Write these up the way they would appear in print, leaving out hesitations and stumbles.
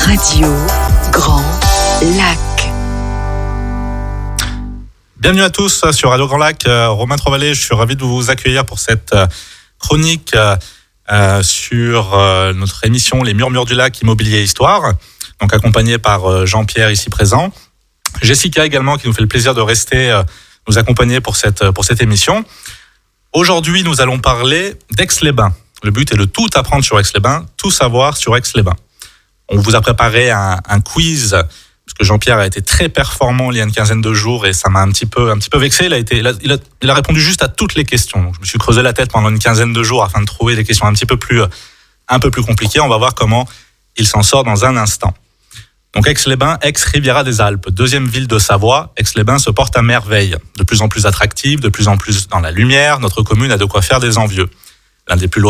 Radio Grand Lac. Bienvenue à tous sur Radio Grand Lac. Romain Trovalet, je suis ravi de vous accueillir pour cette chronique sur notre émission Les Murmures du Lac, Immobilier et Histoire, donc accompagné par Jean-Pierre ici présent. Jessica également qui nous fait le plaisir de rester nous accompagner pour cette émission. Aujourd'hui, nous allons parler d'Aix-les-Bains. Le but est de tout apprendre sur Aix-les-Bains, tout savoir sur Aix-les-Bains. On vous a préparé un quiz, parce que Jean-Pierre a été très performant il y a une quinzaine de jours et ça m'a un petit peu vexé. Il a répondu juste à toutes les questions. Donc, je me suis creusé la tête pendant une quinzaine de jours afin de trouver des questions un peu plus compliquées. On va voir comment il s'en sort dans un instant. Donc Aix-les-Bains, ex-Riviera des Alpes, deuxième ville de Savoie, Aix-les-Bains se porte à merveille. De plus en plus attractive, de plus en plus dans la lumière, notre commune a de quoi faire des envieux. L'un des plus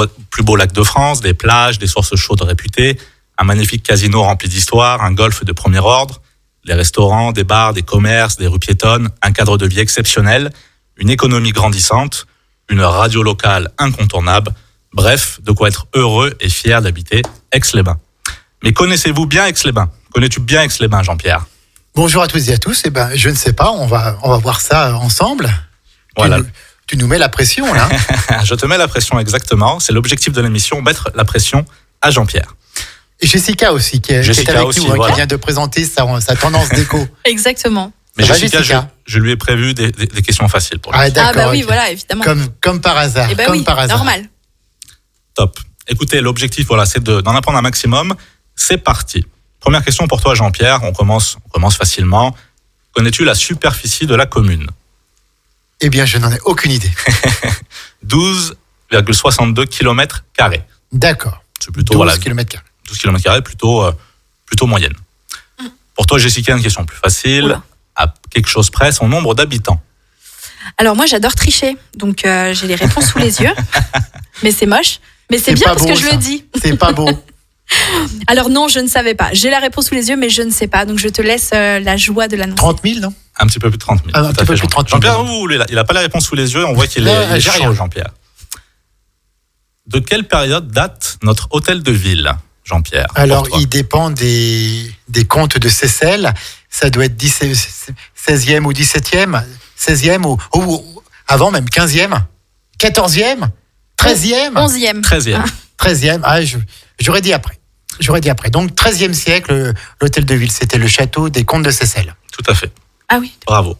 beaux lacs de France, des plages, des sources chaudes réputées, un magnifique casino rempli d'histoire, un golf de premier ordre, des restaurants, des bars, des commerces, des rues piétonnes, un cadre de vie exceptionnel, une économie grandissante, une radio locale incontournable, bref, de quoi être heureux et fier d'habiter Aix-les-Bains. Mais connaissez-vous bien Aix-les-Bains ? Connais-tu bien Aix-les-Bains, Jean-Pierre ? Bonjour à tous et à tous. Je ne sais pas, on va voir ça ensemble. Voilà. Tu nous mets la pression, là. Je te mets la pression, exactement. C'est l'objectif de l'émission, mettre la pression à Jean-Pierre. Et Jessica aussi, qui est avec aussi, nous, voilà. qui vient de présenter sa tendance déco. Exactement. Mais Jessica, je lui ai prévu des questions faciles pour lui. Ah, d'accord. Ah bah oui, ok. voilà, évidemment. Comme par hasard. Eh ben comme oui, par hasard. normal. Top. Écoutez, l'objectif, voilà, c'est d'en apprendre un maximum. C'est parti. Première question pour toi, Jean-Pierre. On commence facilement. Connais-tu la superficie de la commune ? Eh bien, je n'en ai aucune idée. 12,62 km². D'accord. C'est plutôt 12 km². 12 km², plutôt moyenne. Pour toi, Jessica, une question plus facile. Oula. À quelque chose près, son nombre d'habitants. Alors moi, j'adore tricher, donc j'ai les réponses sous les yeux. Mais c'est moche. Mais c'est bien pas parce beau, que je ça. le dis. C'est pas beau. Alors non, je ne savais pas. J'ai la réponse sous les yeux, mais je ne sais pas. Donc je te laisse la joie de l'annoncer. 30 000, non ? Un petit peu plus de 30 000. Ah, un Tout à petit peu fait, plus de 30 000. Jean-Pierre, il n'a pas la réponse sous les yeux. On voit qu'il est j'ai chaud, rien. Jean-Pierre. De quelle période date notre hôtel de ville, Jean-Pierre ? Alors, pour toi il dépend des comtes de Seyssel. Ça doit être 16e ou 17e, 16e ou avant même 15e, 14e, 13e, 11e. 13e. 13e. Ah, j'aurais dit après. Donc, 13e siècle, l'hôtel de ville, c'était le château des comtes de Seyssel. Tout à fait. Ah oui. Bravo.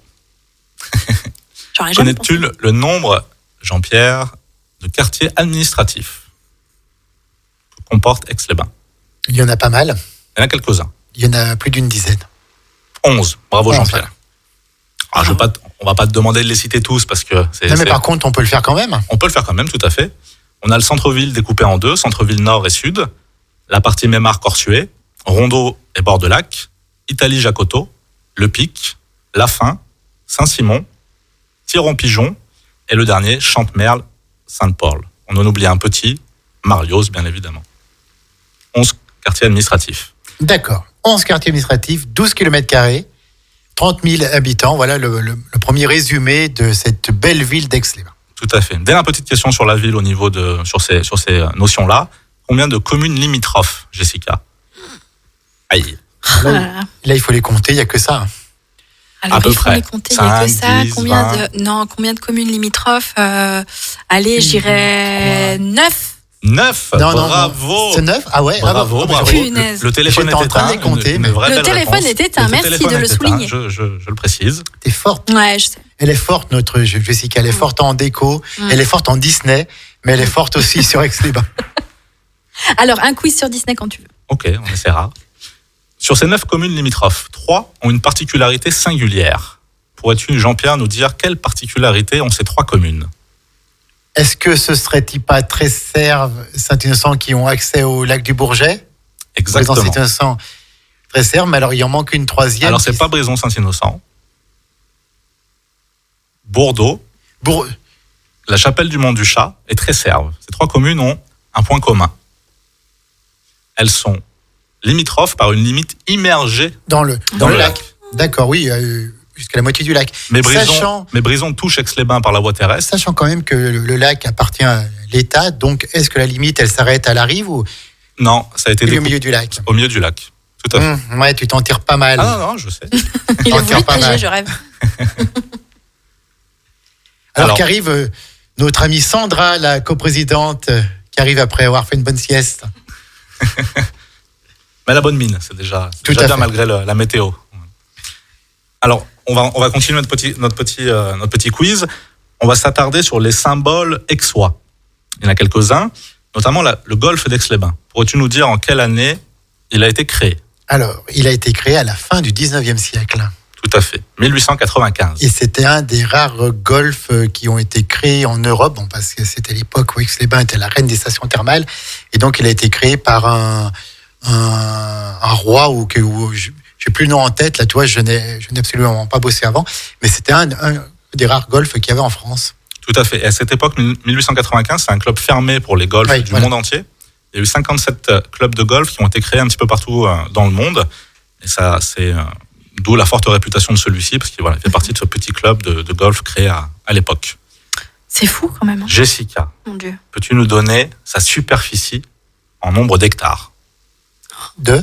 J'aurais jamais Connais-tu pensé. le nombre, Jean-Pierre, de quartiers administratifs que comporte Aix-les-Bains ? Il y en a pas mal. Il y en a quelques-uns. Il y en a plus d'une dizaine. 11. Bravo, 11. Jean-Pierre. Alors, on va pas te demander de les citer tous parce que Non, mais par contre, on peut le faire quand même. On peut le faire quand même, tout à fait. On a le centre-ville découpé en deux, centre-ville nord et sud, la partie Mémard-Corsuet, Rondeau et bord de lac, Italie-Jacotot, Le Pic, La Fin, Saint-Simon, Thiron-Pigeon et le dernier, Chantemerle, Sainte-Paul. On en oublie un petit, Marlios, bien évidemment. 11 quartiers administratifs. D'accord. 11 quartiers administratifs, 12 km², 30 000 habitants. Voilà le premier résumé de cette belle ville d'Aix-les-Bains. Tout à fait. Dès la petite question sur la ville au niveau sur ces notions-là. Combien de communes limitrophes, Jessica ? Aïe. Là, il faut les compter, il n'y a que ça. Alors, à peu il faut près. les compter, il n'y a que 5, ça. 10, Combien de communes limitrophes Allez, je dirais 9. 9. Non, Bravo. C'est 9 ? Ah ouais. Bravo, bravo. Punaise. Le téléphone J'étais en est train de éteint. les compter, Une mais- vraie Le belle téléphone réponse. est éteint, Le merci téléphone de le est éteint, souligner. Je le précise. T'es forte. Ouais, je sais. Elle est forte, notre Jessica. Elle est forte en déco. Mm. Elle est forte en Disney. Mais elle est forte aussi sur Aix-les-Bains. Alors, un quiz sur Disney quand tu veux. Ok, on essaiera. Sur ces 9 communes limitrophes, 3 ont une particularité singulière. Pourrais-tu, Jean-Pierre, nous dire quelles particularités ont ces 3 communes ? Est-ce que ce serait-il pas Tresserve, Saint-Innocent qui ont accès au lac du Bourget ? Exactement. Saint-Innocent, Tresserve, mais alors il en manque une troisième. Alors, c'est pas Brézon-Saint-Innocent. Bordeaux, la Chapelle du Mont-du-Chat et Tresserve. Ces 3 communes ont un point commun. Elles sont limitrophes par une limite immergée dans le lac. D'accord, oui, jusqu'à la moitié du lac. Mais Brézon touche Aix-les-Bains par la voie terrestre. Sachant quand même que le lac appartient à l'État, donc est-ce que la limite, elle s'arrête à la rive ou Non, ça a été au milieu du lac ? Au milieu du lac. Tout à fait. Ouais, tu t'en tires pas mal. Ah non, je sais. Il a T'en voulu tires pas piéger, mal. je rêve. Alors Alors. qu'arrive notre amie Sandra, la coprésidente, qui arrive après avoir fait une bonne sieste. Mais la bonne mine, c'est déjà Tout bien à fait. malgré la météo. Alors, on va continuer notre petit quiz. On va s'attarder sur les symboles aixois. Il y en a quelques-uns, notamment le golfe d'Aix-les-Bains. Pourrais-tu nous dire en quelle année il a été créé? Alors, il a été créé à la fin du 19e siècle. Tout à fait, 1895. Et c'était un des rares golfs qui ont été créés en Europe, bon, parce que c'était l'époque où Aix-les-Bains était la reine des stations thermales. Et donc, il a été créé par un roi où j'ai plus le nom en tête. Là, tu vois, je n'ai absolument pas bossé avant. Mais c'était un des rares golfs qu'il y avait en France. Tout à fait. Et à cette époque, 1895, c'est un club fermé pour les golfs Oui, du voilà. monde entier. Il y a eu 57 clubs de golf qui ont été créés un petit peu partout dans le monde. Et ça, c'est d'où la forte réputation de celui-ci, parce qu'il fait partie de ce petit club de golf créé à l'époque. C'est fou quand même. Hein. Jessica, Mon Dieu. peux-tu nous donner sa superficie en nombre d'hectares? Le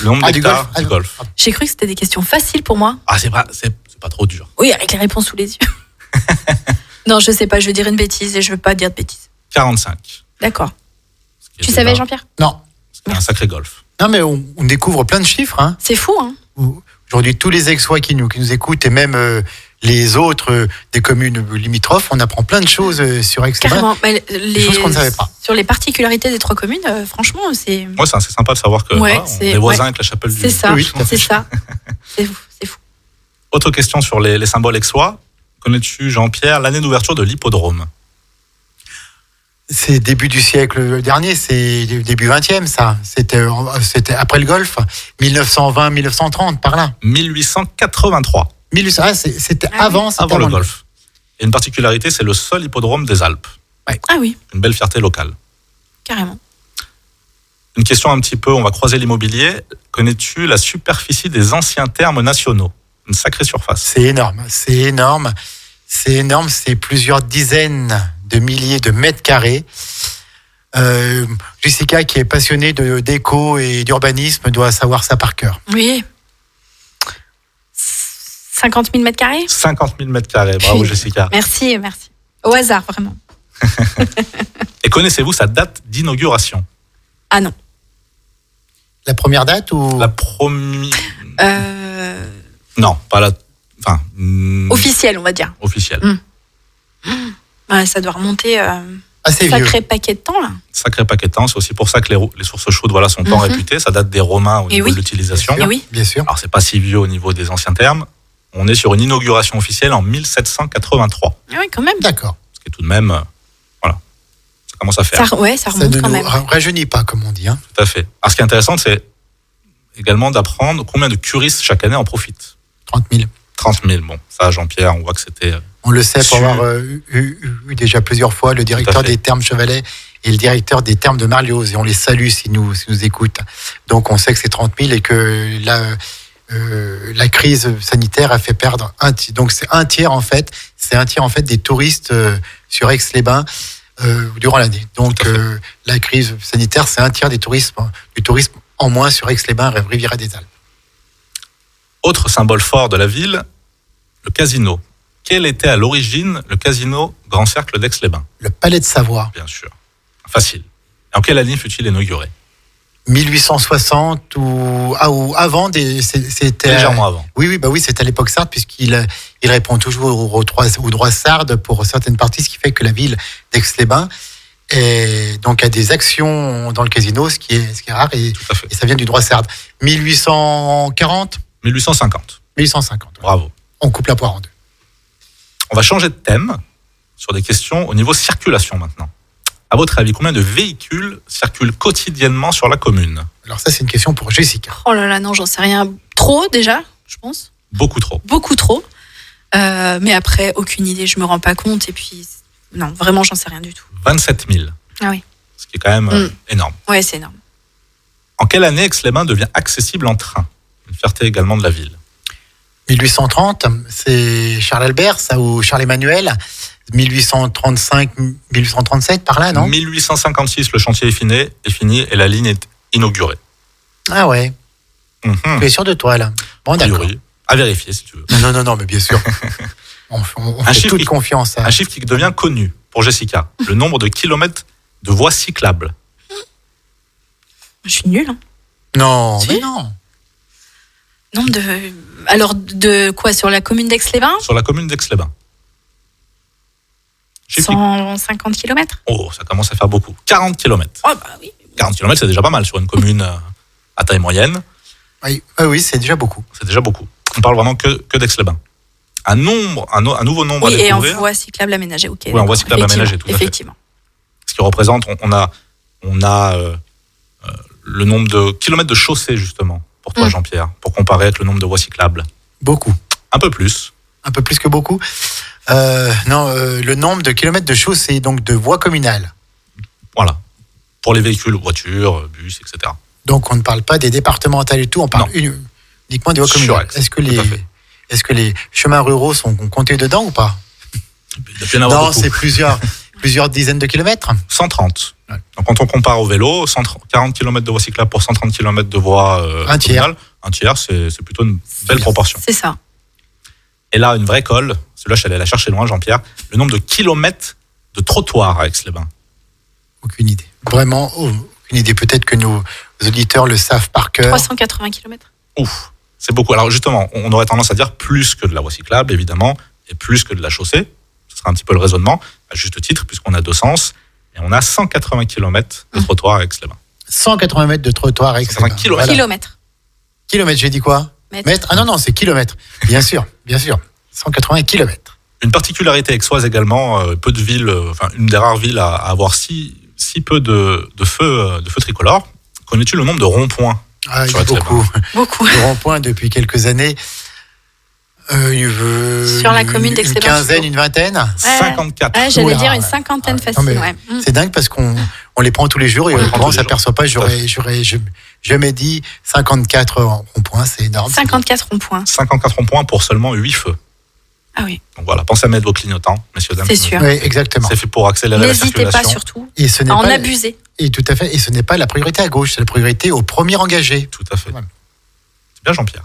nombre Ah, du d'hectares golf. du golf. J'ai cru que c'était des questions faciles pour moi. Ah, c'est pas trop dur. Oui, avec les réponses sous les yeux. Non, je sais pas, je vais dire une bêtise et je veux pas dire de bêtises. 45. D'accord. Ce qui est Tu savais, déjà- Jean-Pierre? Non. C'est un sacré golf. Non, mais on découvre plein de chiffres. Hein. C'est fou, hein? Aujourd'hui, tous les Aixois qui nous écoutent et même les autres des communes limitrophes, on apprend plein de choses sur Aix-les-Bains. Carrément. Mais Des choses qu'on ne savait pas. Sur les particularités des trois communes, franchement, c'est. Moi, c'est assez sympa de savoir que Ouais, on c'est- est voisins ouais. avec la chapelle du. C'est ça. Oui, tout à fait. C'est ça. C'est fou. C'est fou. Autre question sur les symboles aixois. Connais-tu, Jean-Pierre, l'année d'ouverture de l'hippodrome? C'est début du siècle dernier, c'est début 20e, ça. C'était après le golf, 1920-1930, par là. 1883, 1800, c'était Ah oui. avant, c'était avant le golf. Et une particularité, c'est le seul hippodrome des Alpes. Ah oui, Une belle fierté locale. carrément. Une question un petit peu, on va croiser l'immobilier. Connais-tu la superficie des anciens termes nationaux? Une sacrée surface. C'est énorme, c'est énorme. C'est énorme, c'est plusieurs dizaines de milliers de mètres carrés. Jessica, qui est passionnée d'éco et d'urbanisme, doit savoir ça par cœur. Oui. 50 000 mètres carrés? 50 000 mètres carrés. Bravo, Jessica. Merci, merci. Au hasard, vraiment. Et connaissez-vous sa date d'inauguration? Ah non. La première date ou La première... Euh, Non, pas la... Enfin... officiel, on va dire. officielle. Ouais, ça doit remonter assez vieux? sacré paquet de temps, là. Sacré paquet de temps. C'est aussi pour ça que les sources chaudes sont tant réputées. Ça date des Romains au Et niveau oui. de l'utilisation. Et oui. Bien sûr. Alors, c'est pas si vieux au niveau des anciens termes. On est sur une inauguration officielle en 1783. Ah oui, quand même. D'accord. Ce qui est tout de même... voilà. Ça commence à faire. Ça Ça remonte ne quand nous même. rajeunit pas, comme on dit. Hein. Tout à fait. Alors, ce qui est intéressant, c'est également d'apprendre combien de curistes chaque année en profitent. 30 000. 30 000. Bon, ça, Jean-Pierre, on voit que c'était... On le sait pour Sûr. avoir eu déjà plusieurs fois le directeur fait. des Thermes Chevalet et le directeur des Thermes de Marlioz. Et on les salue s'ils nous écoutent. Donc on sait que c'est 30 000 et que la crise sanitaire a fait perdre un tiers. Donc c'est un tiers en fait. C'est un tiers en fait des touristes sur Aix-les-Bains durant l'année. Donc Tout à fait. la crise sanitaire, c'est un tiers du tourisme en moins sur Aix-les-Bains, Riviera des Alpes. Autre symbole fort de la ville, le casino. Quel était à l'origine le casino Grand Cercle d'Aix-les-Bains? Le Palais de Savoie. Bien sûr. Facile. Et en quelle année fut-il inauguré? 1860 ou avant c'était Légèrement avant. Oui, c'était à l'époque sarde puisqu'il répond toujours aux droits sardes pour certaines parties, ce qui fait que la ville d'Aix-les-Bains a des actions dans le casino, ce qui est rare et Tout à fait. ça vient du droit sarde. 1840, 1850. 1850. Bravo. On coupe la poire en deux. On va changer de thème sur des questions au niveau circulation maintenant. À votre avis, combien de véhicules circulent quotidiennement sur la commune? Alors ça, c'est une question pour Jessica. Oh là là, non, j'en sais rien. Trop, déjà, je pense. Beaucoup trop. Beaucoup trop. Mais après, aucune idée, je me rends pas compte. Et puis, non, vraiment, j'en sais rien du tout. 27 000. Ah oui. Ce qui est quand même énorme. Ouais, c'est énorme. En quelle année Aix-les-Bains devient accessible en train? Une fierté également de la ville. 1830, c'est Charles Albert, ça, ou Charles Emmanuel. 1835, 1837, par là, non? 1856, le chantier est fini et la ligne est inaugurée. Ah ouais. Mhm. Tu es sûr de toi, là? Bon, A d'accord. priori. À vérifier, si tu veux. Non, mais bien sûr. On Un fait chiffre toute qui- confiance à... Un chiffre qui devient connu pour Jessica. Le nombre de kilomètres de voies cyclables. Je suis nulle. Hein. Non, Si. mais non. Nombre de. Alors, de quoi? Sur la commune d'Aix-les-Bains Sur la commune d'Aix-les-Bains. Chiffre qui- 150 km. Oh, ça commence à faire beaucoup. 40 km. Oh, bah oui. 40 km, c'est déjà pas mal sur une commune à taille moyenne. Oui, oui, c'est déjà beaucoup. C'est déjà beaucoup. On parle vraiment que d'Aix-les-bains. Un nouveau nombre Oui, à et en découvrir. voie cyclable aménagée, ok. Oui, en voie cyclable Effectivement, aménagée, tout à fait. Effectivement. Ce qui représente, on a le nombre de kilomètres de chaussée, justement, pour toi, Jean-Pierre, pour comparer avec le nombre de voies cyclables. Beaucoup. Un peu plus. Un peu plus que beaucoup. Le nombre de kilomètres de chaussée, donc de voies communales. Voilà. Pour les véhicules, voitures, bus, etc. Donc on ne parle pas des départementales et tout, on parle Non. uniquement des voies Sur communales. Aix, Est-ce que les chemins ruraux sont comptés dedans ou pas? Il doit y en avoir Non, beaucoup. c'est plusieurs dizaines de kilomètres. 130. Ouais. Donc, quand on compare au vélo, 40 km de voies cyclables pour 130 km de voies Un tiers. communales, un tiers, c'est plutôt une belle proportion. C'est ça. Et là, une vraie colle, celui-là, je suis allé la chercher loin, Jean-Pierre, le nombre de kilomètres de trottoirs à Aix-les-Bains. Aucune idée. Vraiment, aucune idée. Peut-être que nos auditeurs le savent par cœur. 380 km. Ouf, c'est beaucoup. Alors justement, on aurait tendance à dire plus que de la voie cyclable, évidemment, et plus que de la chaussée. Ce sera un petit peu le raisonnement, à juste titre, puisqu'on a deux sens. Et on a 180 km de trottoirs à Aix-les-Bains. 180 mètres de trottoir avec 180 kilomètres. Kilomètres. Kilomètres, j'ai dit quoi? Mètres. Ah non, c'est kilomètres. Bien sûr, bien sûr. 180 kilomètres. Une particularité aixoise également, peu de villes, une des rares villes à avoir si peu de feux tricolores. Connais-tu le nombre de ronds-points Ah, il y sur a Aix-les-Bains? beaucoup. Beaucoup. De ronds-points depuis quelques années. Sur la commune d'Aix-les-Bains, Une quinzaine, une vingtaine. 54. Ouais, j'allais Oula. dire une cinquantaine Ah, facile. non, mais Ouais. C'est dingue parce qu'on les prend tous les jours et On les on prend ne tous les s'aperçoit pas. jours. J'aurais jamais dit 54 ronds-points, c'est énorme. 54 ronds-points. 54 ronds-points pour seulement 8 feux. Ah oui, Donc voilà, pensez à mettre vos clignotants, messieurs, dames. c'est sûr. Oui, exactement. C'est fait pour accélérer la N'hésitez pas circulation. surtout Et ce n'est à en pas abuser. et tout à fait. Et ce n'est pas la priorité à gauche, c'est la priorité au premier engagé. Tout à fait. Ouais. C'est bien, Jean-Pierre.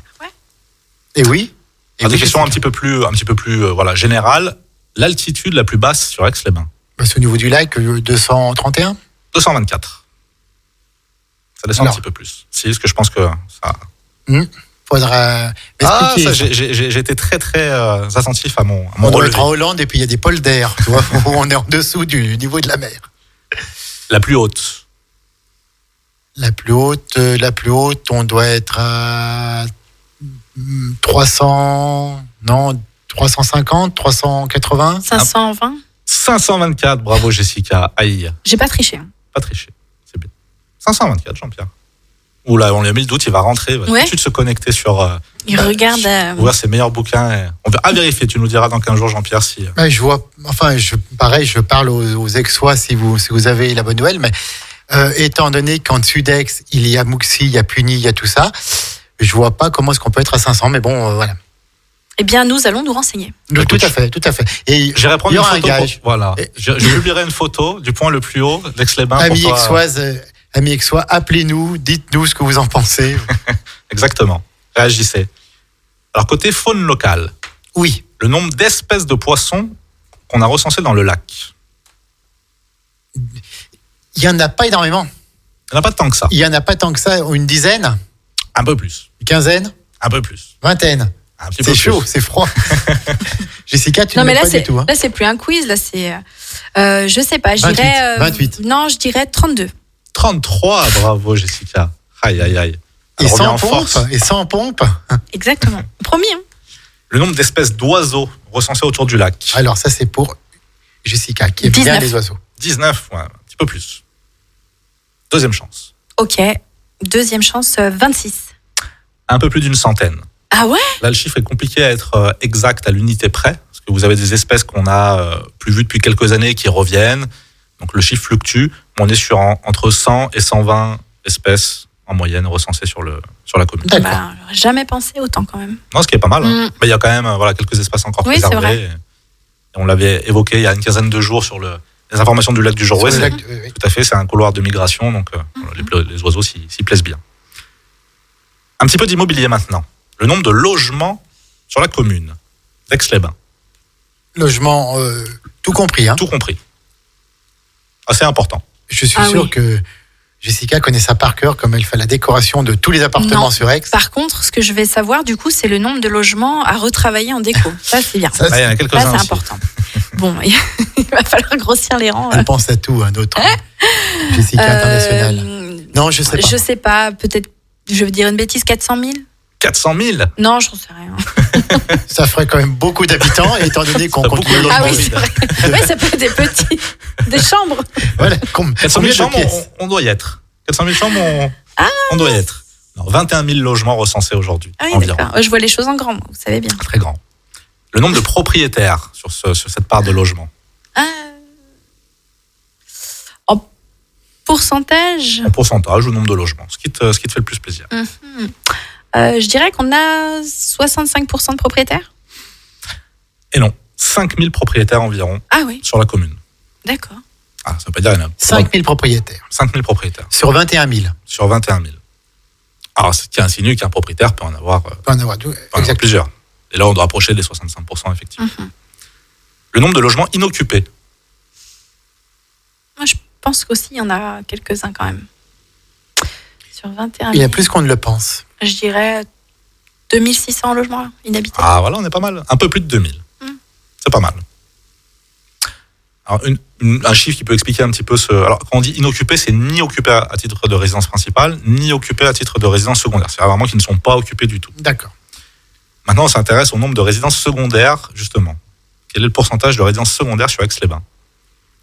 Et oui. Et Des oui, questions c'est- un petit peu plus générales. L'altitude la plus basse sur Aix-les-Bains, C'est au niveau du lac 231. 224. Ça descend Alors. un petit peu plus. C'est juste que je pense que ça. Faudra Ah, m'expliquer. ça, j'ai été très très attentif à mon On doit relevé. être en Hollande et puis il y a des polders, tu vois, où on est en dessous du niveau de la mer. La plus haute. La plus haute, on doit être à 300, non, 350, 380. 520. 524, bravo Jessica. Aïe, J'ai pas triché. Hein. pas triché. C'est bien. 524, Jean-Pierre. Oula, on lui a mis le doute, il va rentrer, il va tout de Ouais. suite se connecter sur. Il regarde. Ouvrir ses meilleurs bouquins. On va vérifier, tu nous diras dans 15 jours, Jean-Pierre, si. Ouais, je vois, enfin, je parle aux Aixois si vous avez la bonne nouvelle, mais étant donné qu'en dessus d'Aix, il y a Mouxy, il y a Puny, il y a tout ça, je vois pas comment est-ce qu'on peut être à 500, mais bon, voilà. Eh bien, nous allons nous renseigner. Tout à fait, tout à fait. Et J'irai prendre il y une aura un photo. gage. Voilà. Et- Je publierai une photo du point le plus haut d'Aix-les-Bains. pour Amis toi. aixoises, amis aixois, appelez-nous, dites-nous ce que vous en pensez. Exactement. Réagissez. Alors, côté faune locale, Oui, le nombre d'espèces de poissons qu'on a recensées dans le lac. il y en a pas énormément. Il n'y en a pas tant que ça. Il y en a pas tant que ça, une dizaine, Un peu plus. une quinzaine, Un peu plus. vingtaine. Un petit peu C'est plus. chaud, c'est froid. Jessica, tu Non, ne mais m'aimes là, pas c'est du tout. Hein. là, c'est plus un quiz. Là, c'est. Je sais pas. 28, J'irais. 28. Non, je dirais 32. 33, bravo Jessica. Aïe, aïe, aïe. Et Elle revient sans en pompe, force. et sans pompe. Exactement. Promis. Hein. Le nombre d'espèces d'oiseaux recensées autour du lac. Alors ça, c'est pour Jessica, qui aime bien 19. les oiseaux. 19, ouais, un petit peu plus. Deuxième chance. Ok. Deuxième chance, 26. Un peu plus d'une centaine. Ah ouais? Là, le chiffre est compliqué à être exact à l'unité près, parce que vous avez des espèces qu'on a plus vues depuis quelques années qui reviennent. Donc le chiffre fluctue. On est sur entre 100 et 120 espèces en moyenne recensées sur la commune. D'accord. Bah, j'aurais jamais pensé autant quand même. Non, ce qui est pas mal. Hein. Mm. Mais il y a quand même quelques espaces encore Oui, c'est préservés. vrai. Et on l'avait évoqué il y a une quinzaine de jours sur les informations du lac du Jorouet. Sur le C'est- lac de- oui. Tout à fait, c'est un couloir de migration, donc voilà, les oiseaux s'y plaisent bien. Un petit peu d'immobilier maintenant. Le nombre de logements sur la commune d'Aix-les-Bains. Logement, tout compris. Hein. Tout compris. Assez important. Je suis sûr que Jessica connaît ça par cœur, comme elle fait la décoration de tous les appartements Non. sur Aix. Par contre, ce que je vais savoir, du coup, c'est le nombre de logements à retravailler en déco. Ça, c'est bien. Ça, Là, il y en a Ça, quelques-uns c'est aussi. important. Bon, il va falloir grossir les rangs. Elle pense à tout, notre Jessica internationale. Non, je sais pas. Je sais pas, peut-être, je veux dire une bêtise, 400 000 400 000. Non, j'en sais rien. Ça ferait quand même beaucoup d'habitants, étant donné qu'on Ça compte beaucoup les de Ah logements oui, logements c'est vides. vrai. Ouais, ça peut être des petits, des chambres. Voilà, 400 000 chambres, on doit y être. 400 000 chambres, on doit y être. Non, 21 000 logements recensés aujourd'hui. Ah oui, environ. d'accord. Je vois les choses en grand, moi, vous savez bien. Très grand. Le nombre de propriétaires sur cette part de logement. En pourcentage, En pourcentage ou nombre de logements. Ce qui te fait le plus plaisir. je dirais qu'on a 65% de propriétaires. Et non, 5 000 propriétaires environ Ah oui, sur la commune. d'accord. Ah, ça veut pas dire qu'il y en a 5 000 propriétaires 5 000 propriétaires sur 21 000. sur 21 000. Alors, ce qui insinue qu'un propriétaire peut en avoir, Peut en avoir deux. peut en avoir Exact. plusieurs. Et là, on doit approcher des 65%, effectivement. Le nombre de logements inoccupés. Moi, je pense qu'aussi, il y en a quelques-uns quand même. Sur 21 000, Il y a plus qu'on ne le pense. je dirais 2600 logements inhabités. Ah, voilà, on est pas mal. Un peu plus de 2000. C'est pas mal. Alors, un chiffre qui peut expliquer un petit peu ce. Alors, quand on dit inoccupé, c'est ni occupé à titre de résidence principale, ni occupé à titre de résidence secondaire. C'est vraiment qu'ils ne sont pas occupés du tout. D'accord. Maintenant, on s'intéresse au nombre de résidences secondaires, justement. Quel est le pourcentage de résidences secondaires sur Aix-les-Bains?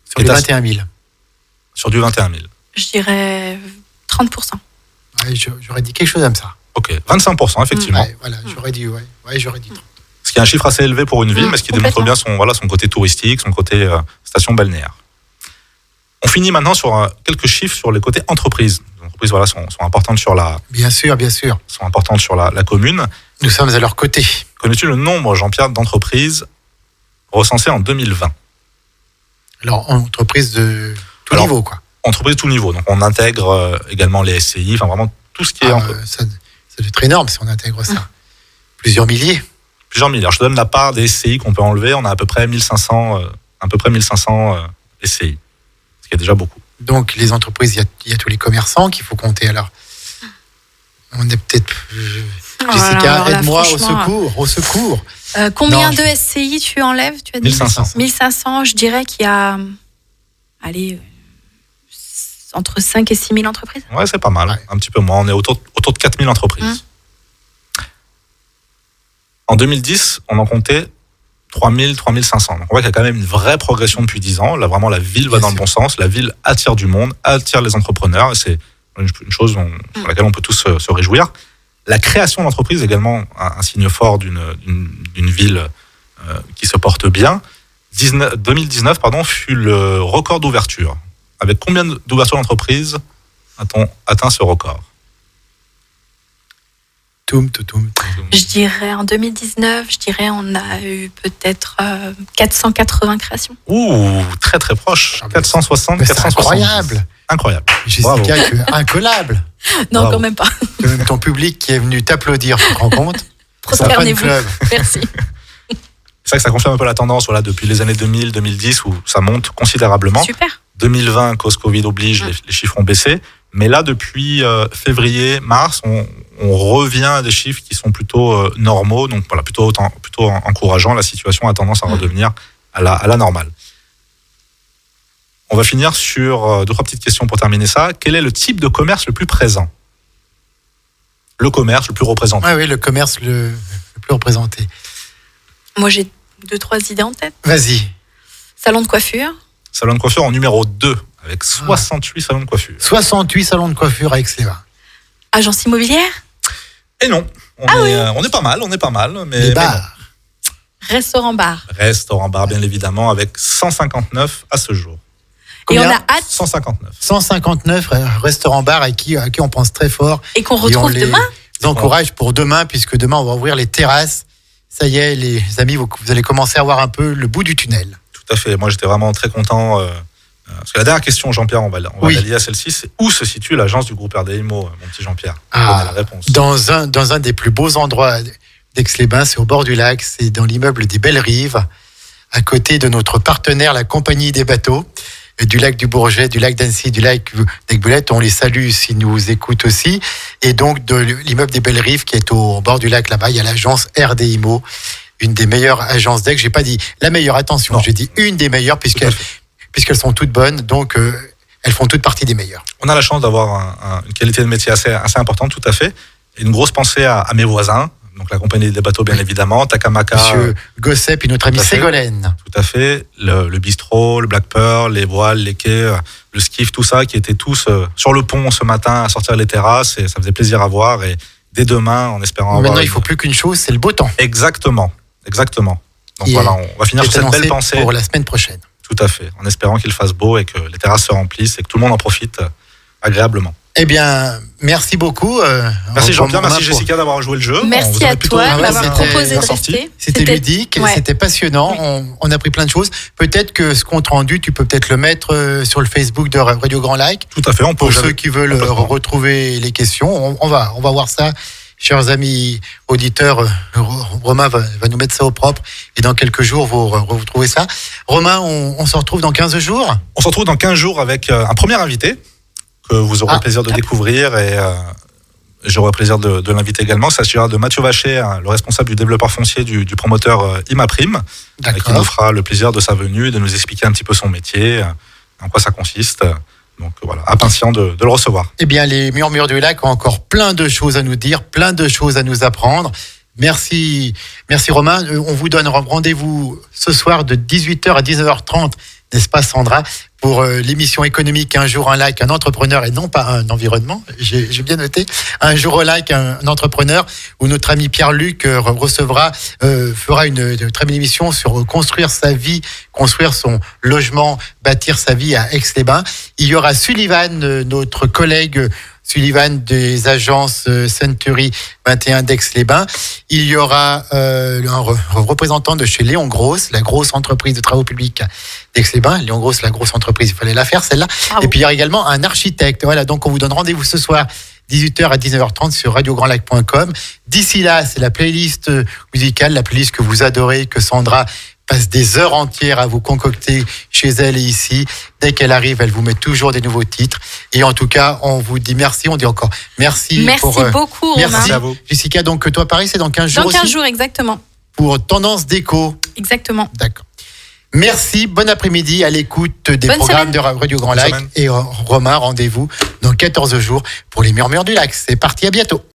Sur les 21 000. Sur du 21 000. Je dirais 30%. Ouais, j'aurais dit quelque chose comme ça. Ok, 25%, effectivement. Ouais, voilà, j'aurais dit, j'aurais dit. Ce qui est un chiffre assez élevé pour une ville, mais ce qui démontre bien son côté touristique, son côté station balnéaire. On finit maintenant sur quelques chiffres sur les côtés entreprises. Les entreprises sont importantes sur Bien sûr, bien sûr. sont importantes sur la commune. Nous sommes à leur côté. Connais-tu le nombre, Jean-Pierre, d'entreprises recensées en 2020? Alors, entreprise de tout Alors, niveau, quoi. Entreprises de tout niveau. Donc on intègre également les SCI, enfin vraiment tout ce qui est Ça doit être énorme si on intègre ça. Plusieurs milliers. plusieurs milliards. Je te donne la part des SCI qu'on peut enlever. On a à peu près 1500 SCI, ce qui est déjà beaucoup. Donc, les entreprises, il y a tous les commerçants qu'il faut compter. Alors, on est peut-être. Jessica, alors là, aide-moi au franchement, secours. Combien Non, de SCI tu enlèves, tu as dit 1500. 1500, je dirais qu'il y a entre 5 et 6 000 entreprises. Ouais, c'est pas mal. Ouais. Un petit peu moins. On est autour de 4000 entreprises. En 2010, on en comptait 3000, 3500. Donc on voit qu'il y a quand même une vraie progression depuis 10 ans. Là, vraiment, la ville va Bien dans sûr. le bon sens. La ville attire du monde, attire les entrepreneurs. Et c'est une chose sur laquelle on peut tous se réjouir. La création d'entreprises est également un signe fort d'une ville qui se porte bien. 2019 fut le record d'ouverture. Avec combien d'ouvertures d'entreprises a-t-on atteint ce record? Toum. Je dirais en 2019, on a eu peut-être 480 créations. Ouh, très très proche. Ah, mais 460, Mais c'est 470. incroyable. Incroyable. Jessica, Bravo. tu es incollable. Non, Bravo. quand même pas. Même ton public qui est venu t'applaudir, tu te rends compte? Ça fait Prosternez-vous. club. Merci. C'est vrai que ça confirme un peu la tendance depuis les années 2000, 2010 où ça monte considérablement. Super. 2020, cause Covid oblige, les chiffres ont baissé. Mais là, depuis février, mars, on revient à des chiffres qui sont plutôt normaux, donc voilà, plutôt encourageants. La situation a tendance à redevenir à la normale. On va finir sur 2-3 petites questions pour terminer ça. Quel est le type de commerce le plus présent? Le commerce le plus représenté? Oui, le commerce le plus représenté. Moi, j'ai 2-3 idées en tête. Vas-y. Salon de coiffure. Salon de coiffure en numéro 2, avec 68 salons de coiffure. 68 salons de coiffure à Aix-les-Bains. Agence immobilière. Et non, on est pas mal, mais, Les mais bars. Restaurant-bar. non. Restaurant bar, bien évidemment, avec 159 à ce jour. Et on Combien a hâte 159. 159 restaurants-bars à qui on pense très fort. et qu'on Et on retrouve les demain. encourage pour demain, puisque demain, on va ouvrir les terrasses. Ça y est, les amis, vous allez commencer à voir un peu le bout du tunnel. Tout à fait. Moi, j'étais vraiment très content Parce que la dernière question, Jean-Pierre, on va Oui. la lier à celle-ci, c'est où se situe l'agence du groupe RDIMO, mon petit Jean-Pierre? Ah, Donnez la réponse. dans un des plus beaux endroits d'Aix-les-Bains, c'est au bord du lac, c'est dans l'immeuble des Belles Rives, à côté de notre partenaire, la Compagnie des bateaux, du lac du Bourget, du lac d'Annecy, du lac d'Aiguebelette. On les salue s'ils nous écoutent aussi. Et donc, de l'immeuble des Belles Rives, qui est au bord du lac là-bas, il y a l'agence RDIMO, une des meilleures agences d'Aix. J'ai pas dit la meilleure, attention, j'ai dit une des meilleures, puisqu'elles sont toutes bonnes. Donc, elles font toutes partie des meilleures. On a la chance d'avoir une qualité de métier assez importante, tout à fait. Et une grosse pensée à mes voisins, donc la compagnie des bateaux, bien évidemment, Takamaka. Monsieur Gosset et notre ami Tout à fait. Ségolène. Tout à fait. Le bistrot, le Black Pearl, les voiles, les quais, le skiff, tout ça, qui étaient tous sur le pont ce matin à sortir les terrasses. Et ça faisait plaisir à voir. Et dès demain, en espérant avoir. Maintenant, il faut plus qu'une chose, c'est le beau temps. Exactement. Donc Qui voilà, on va finir est sur cette belle annoncé pensée. pour la semaine prochaine. Tout à fait. En espérant qu'il fasse beau et que les terrasses se remplissent et que tout le monde en profite agréablement. Eh bien, merci beaucoup. Merci Jean-Pierre, Romain, merci pour- Jessica d'avoir joué le jeu. On Merci vous à aurait plutôt toi Ah de ouais, m'avoir c'était proposé bien de sorti. rester. C'était ludique, ouais. c'était passionnant. On a appris plein de choses. Peut-être que ce compte rendu, tu peux peut-être le mettre sur le Facebook de Radio Grand Lac. Tout à fait, on peut. Pour ceux qui veulent complètement. retrouver les questions, on va voir ça. Chers amis auditeurs, Romain va nous mettre ça au propre. Et dans quelques jours, vous retrouvez ça. Romain, on se retrouve dans 15 jours. On se retrouve dans 15 jours avec un premier invité que vous aurez Ah, le plaisir de découvrir et j'aurai le plaisir de l'inviter également. Il s'agira de Mathieu Vacher, le responsable du développeur foncier du promoteur Imaprime, qui nous D'accord. fera le plaisir de sa venue et de nous expliquer un petit peu son métier, en quoi ça consiste. Donc voilà, impatient de le recevoir. Eh bien, les Murmures du Lac ont encore plein de choses à nous dire, plein de choses à nous apprendre. Merci Romain. On vous donne rendez-vous ce soir de 18h à 19h30, n'est-ce pas Sandra, pour l'émission économique Un jour un lac, un entrepreneur et non pas un environnement. J'ai bien noté. Un jour au lac, un entrepreneur, où notre ami Pierre-Luc fera une très belle émission sur construire sa vie, construire son logement, bâtir sa vie à Aix-les-Bains. Il y aura Sullivan, notre collègue Sullivan des agences Century 21 d'Aix-les-Bains. Il y aura un représentant de chez Léon Grosse, la grosse entreprise de travaux publics d'Aix-les-Bains. Léon Grosse, la grosse entreprise, il fallait la faire celle-là. Bravo. Et puis il y aura également un architecte. Voilà, donc on vous donne rendez-vous ce soir 18h à 19h30 sur radiograndlac.com. D'ici là, c'est la playlist musicale, la playlist que vous adorez, que Sandra passe des heures entières à vous concocter chez elle et ici. Dès qu'elle arrive, elle vous met toujours des nouveaux titres. Et en tout cas, on vous dit merci. On dit encore merci. Merci beaucoup, merci. Romain. à vous. Jessica, donc toi, Paris, c'est dans 15 jours Dans 15 aussi jours, exactement. pour Tendance Déco. Exactement. D'accord. Merci, bon après-midi à l'écoute des Bonne programmes semaine. de Radio Grand Bonne Lac. semaine. Et Romain, rendez-vous dans 14 jours pour les Murmures du Lac. C'est parti, à bientôt.